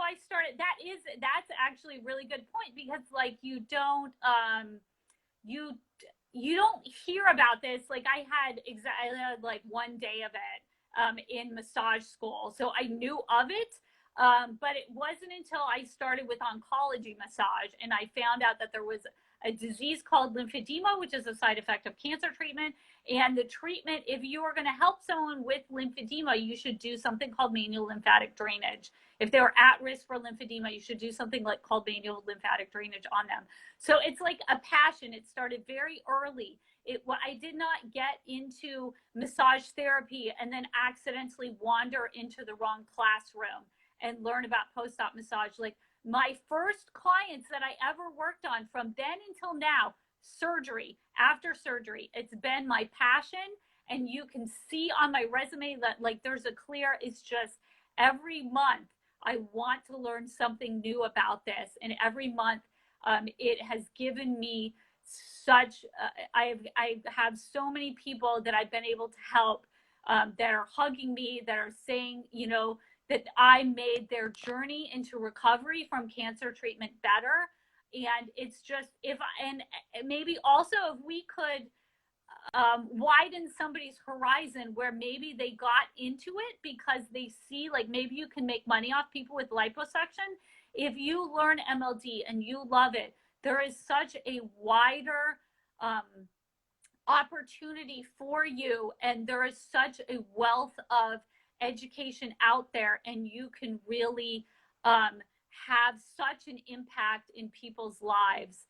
I started, that's actually a really good point, because like you don't hear about this. Like I had like one day of it in massage school, so I knew of it. But it wasn't until I started with oncology massage and I found out that there was a disease called lymphedema, which is a side effect of cancer treatment. And the treatment, if you are going to help someone with lymphedema, you should do something called manual lymphatic drainage. If they're at risk for lymphedema, you should do something like called manual lymphatic drainage on them. So it's like a passion. It started very early. I did not get into massage therapy and then accidentally wander into the wrong classroom and learn about post-op massage. Like my first clients that I ever worked on from then until now, surgery, after surgery, it's been my passion. And you can see on my resume that like there's a clear, it's just every month I want to learn something new about this. And every month it has given me such, I have so many people that I've been able to help that are hugging me, that are saying, you know, that I made their journey into recovery from cancer treatment better. And it's just, and maybe also if we could widen somebody's horizon where maybe they got into it because they see like maybe you can make money off people with liposuction. If you learn MLD and you love it, there is such a wider opportunity for you, and there is such a wealth of education out there, and you can really have such an impact in people's lives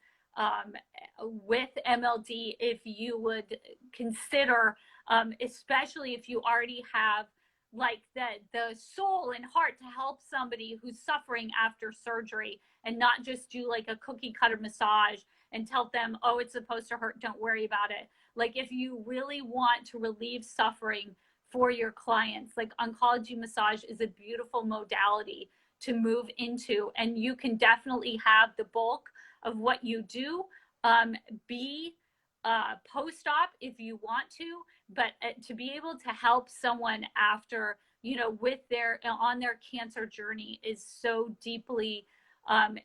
with MLD if you would consider, especially if you already have like the soul and heart to help somebody who's suffering after surgery, and not just do like a cookie cutter massage and tell them, oh, it's supposed to hurt, don't worry about it. Like if you really want to relieve suffering for your clients, like oncology massage is a beautiful modality to move into, and you can definitely have the bulk of what you do be post-op if you want to, but to be able to help someone after, you know, with their on their cancer journey is so deeply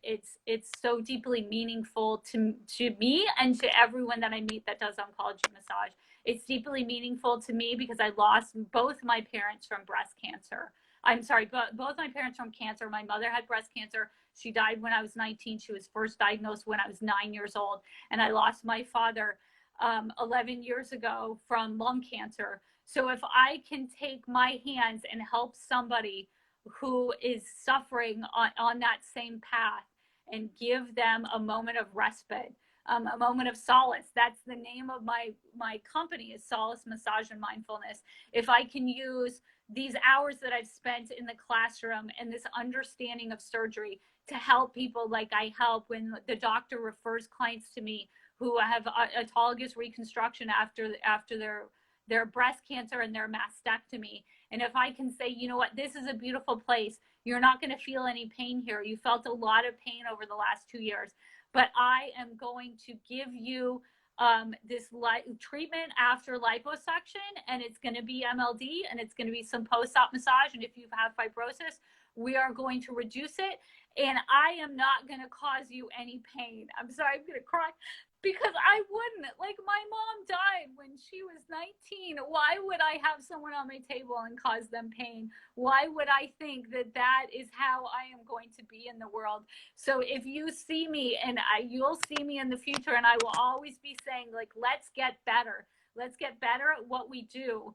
it's so deeply meaningful to me and to everyone that I meet that does oncology massage. It's deeply meaningful to me because I lost both my parents from breast cancer. I'm sorry, both my parents from cancer. My mother had breast cancer. She died when I was 19. She was first diagnosed when I was 9 years old. And I lost my father 11 years ago from lung cancer. So if I can take my hands and help somebody who is suffering on that same path and give them a moment of respite, a moment of solace. That's the name of my company, is Solace Massage and Mindfulness. If I can use these hours that I've spent in the classroom and this understanding of surgery to help people like I help when the doctor refers clients to me who have autologous reconstruction after their breast cancer and their mastectomy. And if I can say, you know what, this is a beautiful place. You're not going to feel any pain here. You felt a lot of pain over the last 2 years, but I am going to give you this treatment after liposuction, and it's going to be MLD, and it's going to be some post-op massage. And if you have fibrosis, we are going to reduce it. And I am not going to cause you any pain. I'm sorry, I'm going to cry because I wouldn't. Like, my mom died when she was 19. Why would I have someone on my table and cause them pain? Why would I think that that is how I am going to be in the world? So if you see me, and you'll see me in the future, and I will always be saying, like, let's get better. Let's get better at what we do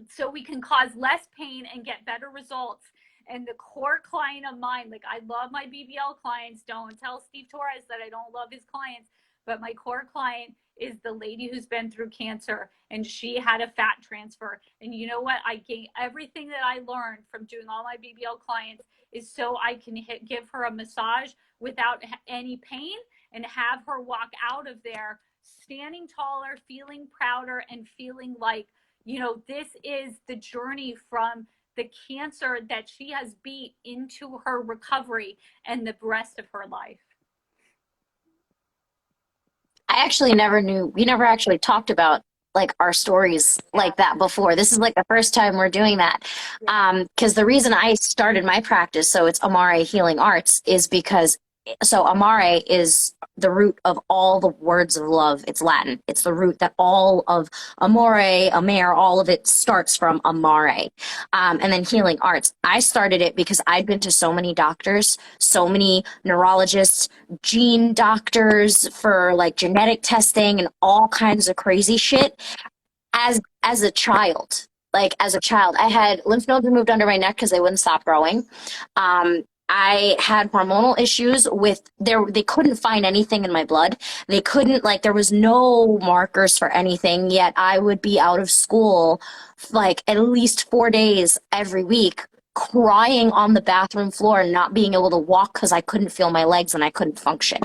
so we can cause less pain and get better results. And the core client of mine, like, I love my BBL clients. Don't tell Steve Torres that I don't love his clients. But my core client is the lady who's been through cancer, and she had a fat transfer. And you know what? I gained everything that I learned from doing all my BBL clients is so I can give her a massage without any pain and have her walk out of there standing taller, feeling prouder, and feeling like, you know, this is the journey from the cancer that she has beat into her recovery and the rest of her life. I actually never knew, we never actually talked about like our stories like that before. This is like the first time we're doing that. Because the reason I started my practice, so it's Amare Healing Arts, is because so Amare is the root of all the words of love. It's Latin. It's the root that all of amore, amare, all of it starts from amare. And then healing arts. I started it because I'd been to so many doctors, so many neurologists, gene doctors for like genetic testing and all kinds of crazy shit as a child. Like as a child, I had lymph nodes removed under my neck because they wouldn't stop growing. I had hormonal issues with they couldn't find anything in my blood. They couldn't, like, there was no markers for anything, yet I would be out of school like at least 4 days every week, crying on the bathroom floor and not being able to walk because I couldn't feel my legs and I couldn't function.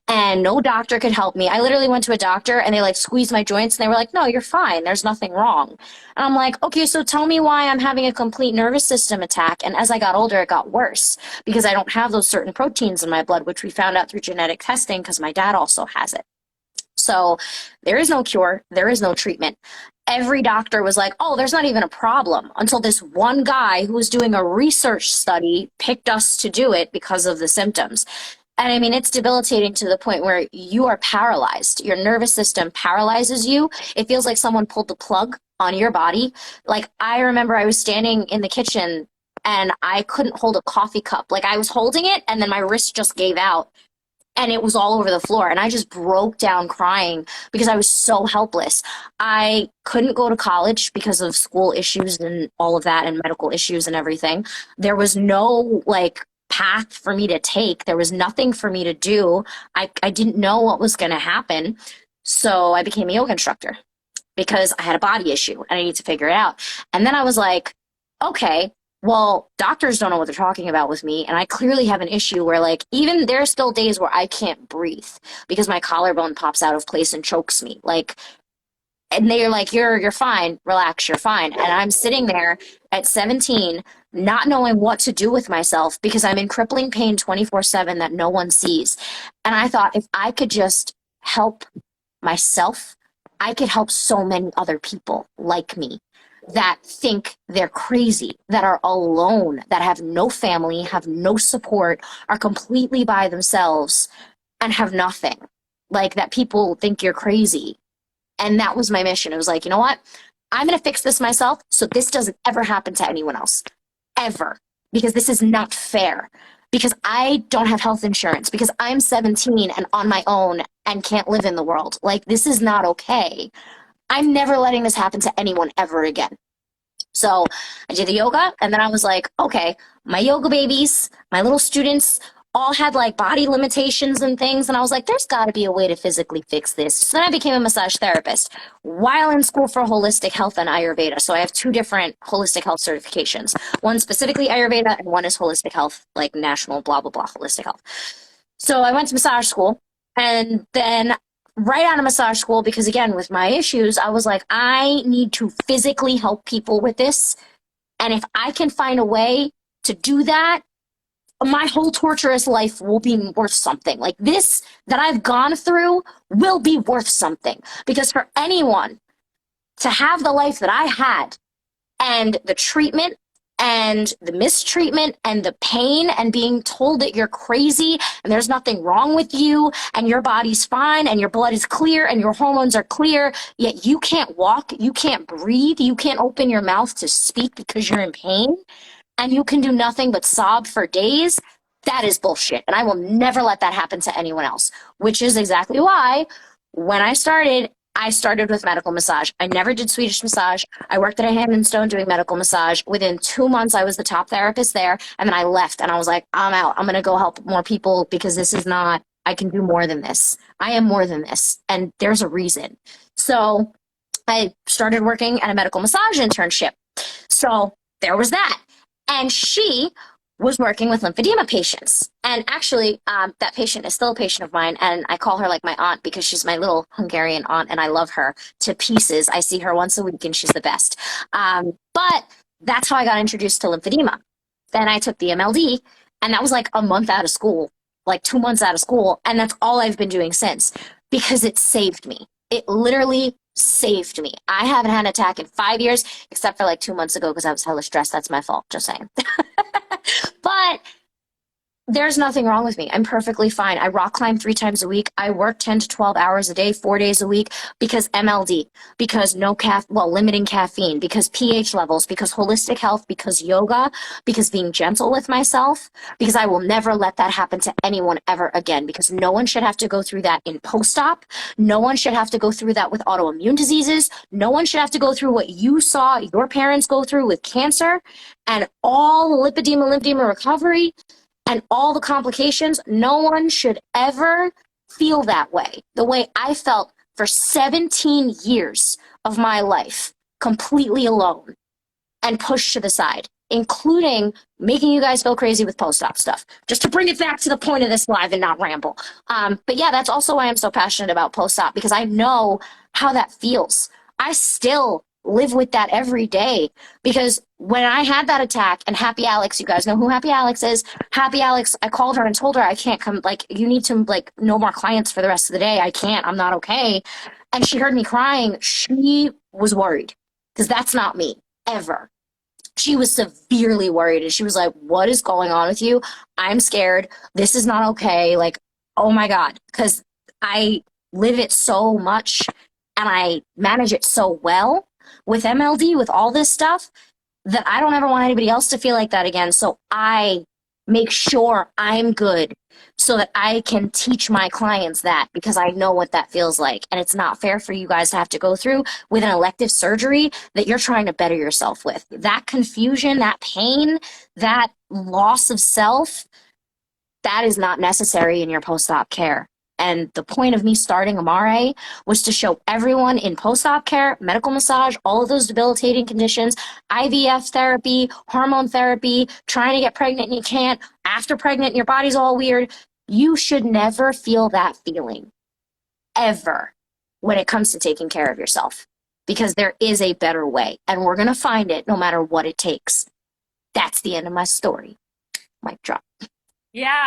And no doctor could help me. I literally went to a doctor and they like squeezed my joints and they were like, no, you're fine. There's nothing wrong. And I'm like, okay, so tell me why I'm having a complete nervous system attack. And as I got older, it got worse because I don't have those certain proteins in my blood, which we found out through genetic testing because my dad also has it. So there is no cure. There is no treatment. Every doctor was like, oh, there's not even a problem, until this one guy who was doing a research study picked us to do it because of the symptoms. And I mean, it's debilitating to the point where you are paralyzed. Your nervous system paralyzes you. It feels like someone pulled the plug on your body. Like, I remember I was standing in the kitchen and I couldn't hold a coffee cup. Like, I was holding it and then my wrist just gave out and it was all over the floor. And I just broke down crying because I was so helpless. I couldn't go to college because of school issues and all of that and medical issues and everything. There was no like path for me to take. There was nothing for me to do. I didn't know what was going to happen. So I became a yoga instructor because I had a body issue and I need to figure it out. And then I was like, okay, well, doctors don't know what they're talking about with me. And I clearly have an issue where like, even there are still days where I can't breathe because my collarbone pops out of place and chokes me. Like, and they're like, you're fine, relax, you're fine. And I'm sitting there at 17, not knowing what to do with myself because I'm in crippling pain 24/7 that no one sees. And I thought, if I could just help myself, I could help so many other people like me that think they're crazy, that are alone, that have no family, have no support, are completely by themselves and have nothing. Like, that people think you're crazy. And that was my mission. It was like, you know what? I'm going to fix this myself so this doesn't ever happen to anyone else. Ever. Because this is not fair. Because I don't have health insurance. Because I'm 17 and on my own and can't live in the world. Like, this is not okay. I'm never letting this happen to anyone ever again. So I did the yoga, and then I was like, okay, my yoga babies, my little students all had like body limitations and things. And I was like, there's got to be a way to physically fix this. So then I became a massage therapist while in school for holistic health and Ayurveda. So I have two different holistic health certifications. One specifically Ayurveda and one is holistic health, like national blah, blah, blah, holistic health. So I went to massage school, and then right out of massage school, because again, with my issues, I was like, I need to physically help people with this. And if I can find a way to do that, my whole torturous life will be worth something. Like, this that I've gone through will be worth something. Because for anyone to have the life that I had, and the treatment and the mistreatment and the pain and being told that you're crazy and there's nothing wrong with you and your body's fine and your blood is clear and your hormones are clear, yet you can't walk, you can't breathe, you can't open your mouth to speak because you're in pain, and you can do nothing but sob for days, that is bullshit. And I will never let that happen to anyone else, which is exactly why when I started with medical massage. I never did Swedish massage. I worked at a Hand and Stone doing medical massage. Within 2 months, I was the top therapist there. And then I left and I was like, I'm out. I'm going to go help more people because this is not, I can do more than this. I am more than this. And there's a reason. So I started working at a medical massage internship. So there was that. And she was working with lymphedema patients. And actually, that patient is still a patient of mine, and I call her like my aunt because she's my little Hungarian aunt, and I love her to pieces. I see her once a week, and she's the best. But that's how I got introduced to lymphedema. Then I took the MLD, and that was like a month out of school, like 2 months out of school, and that's all I've been doing since because it saved me. It literally saved me. I haven't had an attack in 5 years, except for like 2 months ago because I was hella stressed. That's my fault. Just saying. But there's nothing wrong with me. I'm perfectly fine. I rock climb 3 times a week. I work 10 to 12 hours a day, 4 days a week because MLD, because limiting caffeine, because pH levels, because holistic health, because yoga, because being gentle with myself, because I will never let that happen to anyone ever again, because no one should have to go through that in post-op. No one should have to go through that with autoimmune diseases. No one should have to go through what you saw your parents go through with cancer and all lymphedema recovery and all the complications. No one should ever feel that way, the way I felt for 17 years of my life, completely alone and pushed to the side, including making you guys go crazy with post-op stuff, just to bring it back to the point of this live and not ramble. But yeah, that's also why I'm so passionate about post-op, because I know how that feels. I still live with that every day, because when I had that attack, and Happy Alex, you guys know who Happy Alex is. Happy Alex, I called her and told her I can't come, like, you need to, like, no more clients for the rest of the day. I can't, I'm not okay. And she heard me crying. She was worried, because that's not me, ever. She was severely worried, and she was like, what is going on with you? I'm scared. This is not okay. Like, oh my God, because I live it so much and I manage it so well with MLD, with all this stuff, that I don't ever want anybody else to feel like that again. So I make sure I'm good so that I can teach my clients that, because I know what that feels like. And it's not fair for you guys to have to go through with an elective surgery that you're trying to better yourself with. That confusion, that pain, that loss of self, that is not necessary in your post-op care. And the point of me starting Amare was to show everyone in post-op care, medical massage, all of those debilitating conditions, IVF therapy, hormone therapy, trying to get pregnant and you can't, after pregnant and your body's all weird. You should never feel that feeling, ever, when it comes to taking care of yourself, because there is a better way, and we're going to find it no matter what it takes. That's the end of my story. Mic drop. Yeah.